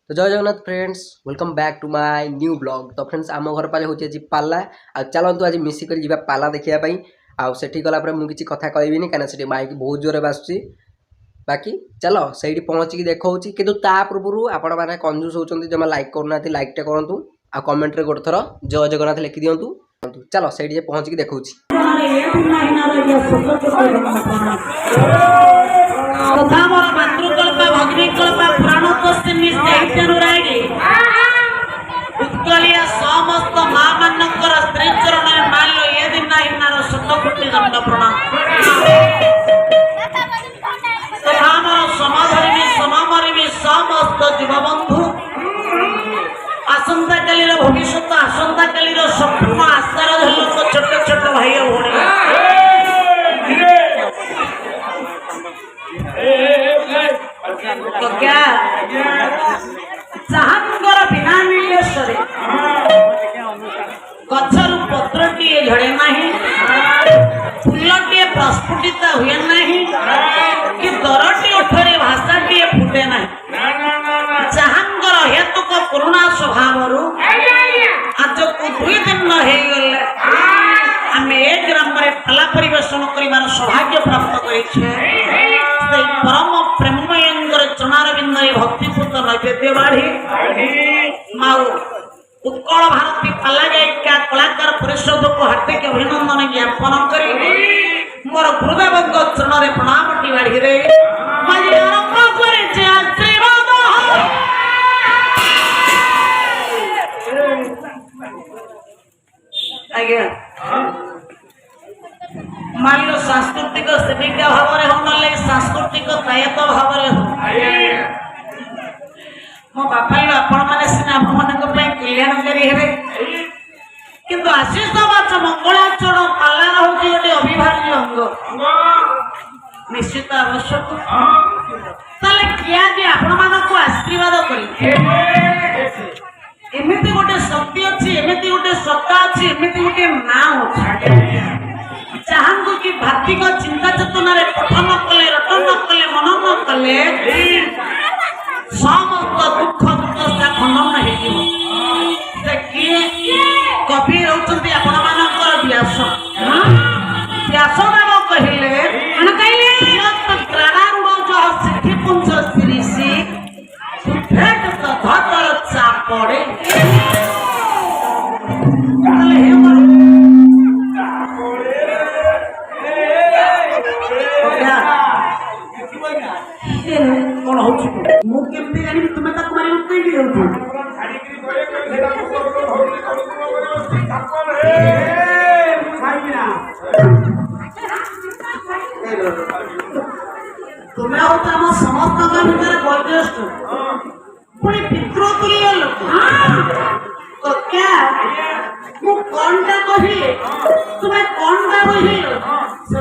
तो Jai Jagannath friends, welcome back to my new blog. तो friends आम घर पाले होची आज पाला आ चलतु आज मिसिक जीवा पाला देखिया पई आ सेठी गला पर मु किछि कथा कहबिनी काना सेठी माइक बहुत जोरे बासुची। बाकी चलो सेठी पहुंची देखौची किंतु ता पूर्वरु आपण माने कंजूस होचंती जमा लाइक करनाती लाइक टे करंतु आ कमेंट रे गोटे थरो जय जगन्नाथ लिखि दियंतु। चलो सेठी पहुंची देखौची। उत्कलिया समस्त मां मानकर स्त्री चरण में माल्य ये दिन नार शत कोटि दंड प्रणाम समाधरी समामरी समस्त जीवबंधु आसंता काली भविष्य आसंता काली संपूर्ण आस्थार लोक छोट छोट भाई भौणी तो क्या जहांगर बिना निर्देशरे गछरु पत्रटीए झड़े नहीं, फूलटीए प्रस्फुटित हुए नहीं कि दरटी ओठरे भाषाटीए फुटे नहीं। जहांगर हेतुक करुणा स्वभावरु आज को 2 दिन हे गले आमे एक ग्राम रे फला परिवेशन करिवार सौभाग्य प्राप्त करिछे। से परम प्रेममयंगर चरणारविंदरे भक्तिपूत नैवेद्य बाढ़ी माऊ उत्कल भारती पाला गायिका कलाकार परिषद को हार्दिक अभिनंदन ज्ञापन करी मोर गुरुदेव चरण प्रणाम बाढ़ी रे आरंभ करे आशीर्वाद आज्ञा माल्य सांस्कृतिक सेविका भाव में हो ना सांस्कृतिक गायक भाव हो मो बापा आपण मैंने सीना आप कल्याणकारी हे किंतु आशीष बाच मंगलाचरण पालार हूँ गोटे अविभाज्य अंग निश्चित आवश्यक किए आपण मानक आशीर्वाद करमती गोटे शक्ति अच्छी एमती गोटे सत्ता अच्छी एमती गोटे ना अच्छी जहाँ कि भातिक चिंता चेतना पठन कले रटन कले मनन कले समस्त दुख दुर्दशा खंडन हो किए कवि होती आपण मानकर व्यास व्यासदेव कहले प्राणारूढ़ जह सिद्धिपुंज शिरीषी भेट धतल चापड़े कौन हो मुझे जानी तुम्हें तक मारी उठे भी तुम्हें आम समस्त भितर बयोज्येष्ठ पुणी पितृतुल्य लोक तो क्या मु कौन टा कहले तुम्हें कौन टा कहले से